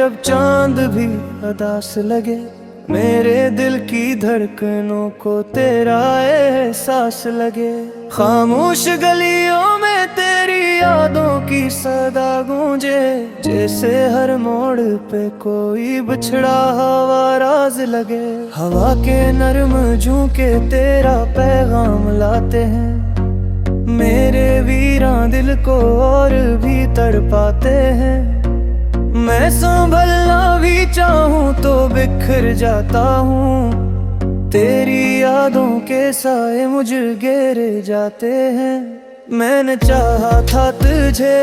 जब चांद भी उदास लगे, मेरे दिल की धड़कनों को तेरा एहसास लगे। खामोश गलियों में तेरी यादों की सदा गूंजे, जैसे हर मोड़ पे कोई बिछड़ा हवा राज लगे। हवा के नरम झोंके तेरा पैगाम लाते हैं, मेरे वीरां दिल को और भी तड़पाते हैं। मैं संभलना भी चाहूं तो बिखर जाता हूँ, तेरी यादों के साए मुझ घेरे जाते हैं। मैंने चाहा था तुझे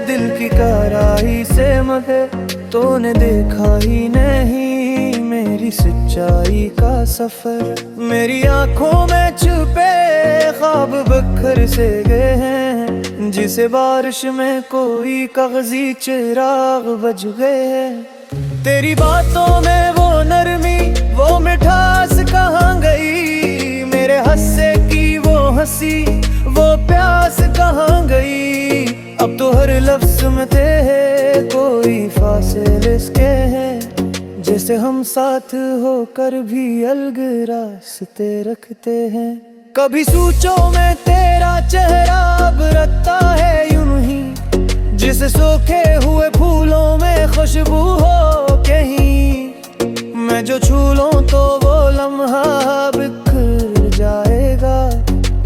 दिल की गहराई से, मगर तूने देखा ही नहीं मेरी सच्चाई का सफर। मेरी आंखों में छुपे ख्वाब बखर से गए हैं, जिसे बारिश में कोई कागजी चिराग बज गए हैं। तेरी बातों में वो नरमी, वो मिठास कहाँ गई? मेरे हंसे की वो हंसी, वो प्यास कहाँ गई? अब तो हर लफ्ज में थे कोई फासले इसके हैं, जैसे हम साथ होकर भी अलग रास्ते रखते हैं। कभी सोचो में तेरा चेहरा अब रखता है यूं ही, जिसे सूखे हुए फूलों में खुशबू हो कहीं। मैं जो छू लूं तो वो लम्हा बिखर जाएगा,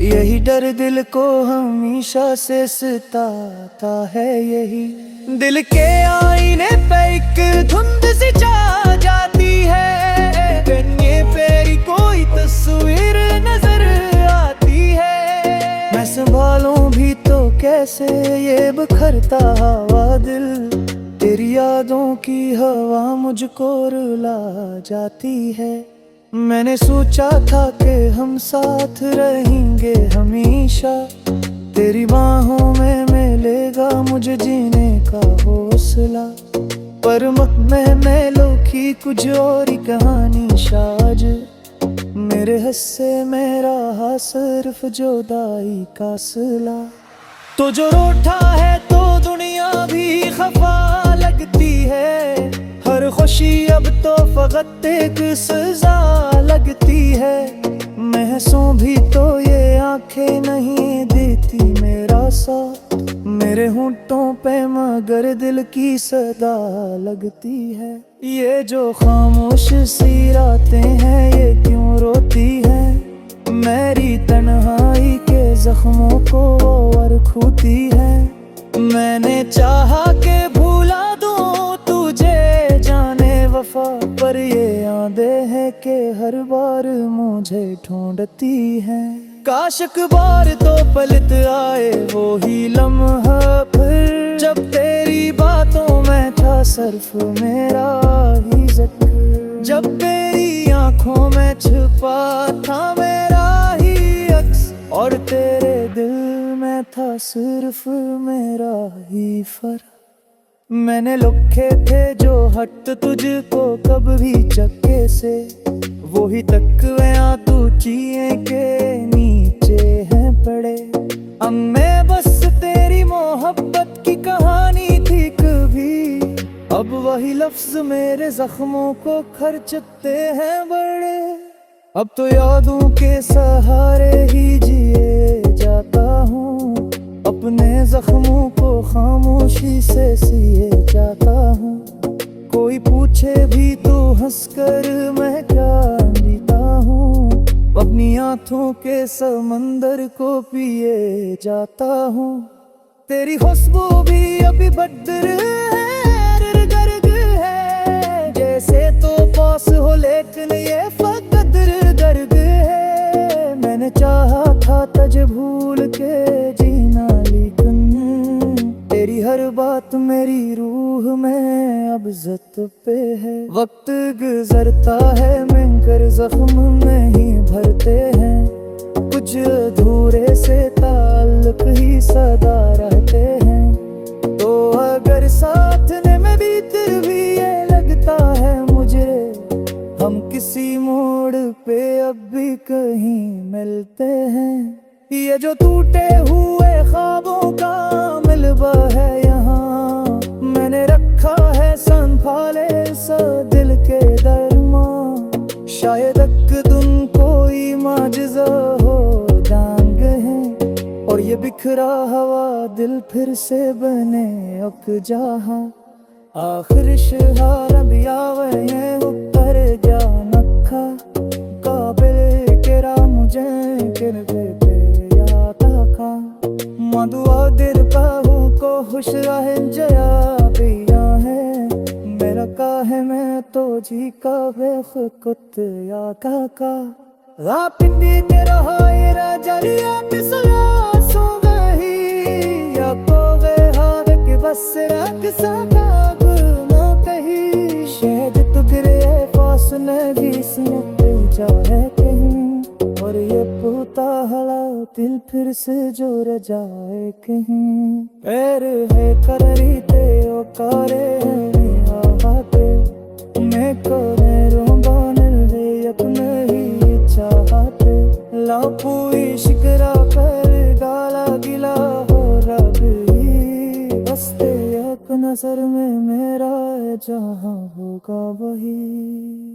यही डर दिल को हमेशा से सताता है। यही दिल के आईने पे एक धुंध सी छा जाती है, कन्ये पे कोई तस्वीर नजर आती है। मैं संभालूं भी तो कैसे ये बिखरता हवा दिल, तेरी यादों की हवा मुझको रुला जाती है। मैंने सोचा था कि हम साथ रहेंगे हमेशा, तेरी बाहों में मिलेगा मुझे जीने का हौसला। पर मैं लोकी कुछ और ही कहानी शाज, मेरे हिस्से में रहा सिर्फ जुदाई का सिला। तो जो रूठा है तो दुनिया भी खफा लगती है, हर खुशी अब तो फकत एक सजा लगती है। महसूं भी तो ये आंखें नहीं देती मेरा साथ, मेरे होंठों पे मगर दिल की सदा लगती है। ये जो खामोश सी रातें हैं ये क्यों रोती हैं, मेरी तन्हाई के जख्मों को और खूती है। मैंने चाहा के भूला दूं तुझे जाने वफा, पर ये यादें हैं कि हर बार मुझे ढूंढती हैं। काश एक बार तो पलट आए वो ही लम्हा फिर, जब तेरी बातों में था सिर्फ मेरा ही जिक्र, जब तेरी आंखों में छुपा था मेरा ही अक्स, और तेरे दिल में था सिर्फ मेरा ही फर्क। मैंने लिखे थे जो हट तुझको कभी चक्के से, वो ही तकव्या तू चिए के नीचे हैं पड़े। अब मैं बस तेरी मोहब्बत की कहानी थी कभी, अब वही लफ्ज मेरे जख्मों को खर्चते हैं बड़े। अब तो यादों के सहारे ही जिए जाता हूँ, अपने जख्मों को खामोशी से सिए जाता हूँ। कोई पूछे भी तो हंसकर मैं क्या जीता हूँ, अपनी आंखों के समंदर को पिए जाता हूँ। तेरी खुशबू भी अभी बदर है, गर्ग है, जैसे तो पास हो लेकिन ये फकत गर्ग है। मैंने चाहा था तुझे भूल के जीना, लेकिन तेरी हर बात मेरी रूह में अब ज़त पे है। वक्त गुजरता है मगर जख्म नहीं भरते हैं, कुछ अधूरे से ताल्लुक ही सदा रहते हैं। तो अगर साथ में भी फिर भी ये लगता है मुझे, हम किसी मोड़ पे अब भी कहीं मिलते हैं। ये जो टूटे हुए ख्वाबों का मिलबा है यहाँ, मैंने रखा है संग फाले सा दिल के दरमां, शायद अकदम कोई माजिज़ा हो दांग है, और ये बिखरा हवा दिल फिर से बने अक जहां। आखिर शहार भी आवे ऊपर जा नखा, काबिल केरा मुझे किन पे या ताका, मधुआ दिल पाहू को खुश रहे जया पिया है, मेरा काहे मैं तो जी का बेखुद या काका। पिंडी तेरा हायरा जलिया पिसला सो गई, या को गए हाथ के बस रात साका गुना कही, शायद तो गिरे फासले भी सुनते जाए कहीं, और ये पूता हला दिल फिर से जोड़ जाए कहीं। पैर है कररी ते ओ कारे है आवाते, मैं कोरे रोंबान रे अपने ही चाहते, लापूई शिकरा कर गाला गिला हो रब ही, बसते एक नजर में मेरा जहाँ होगा वही।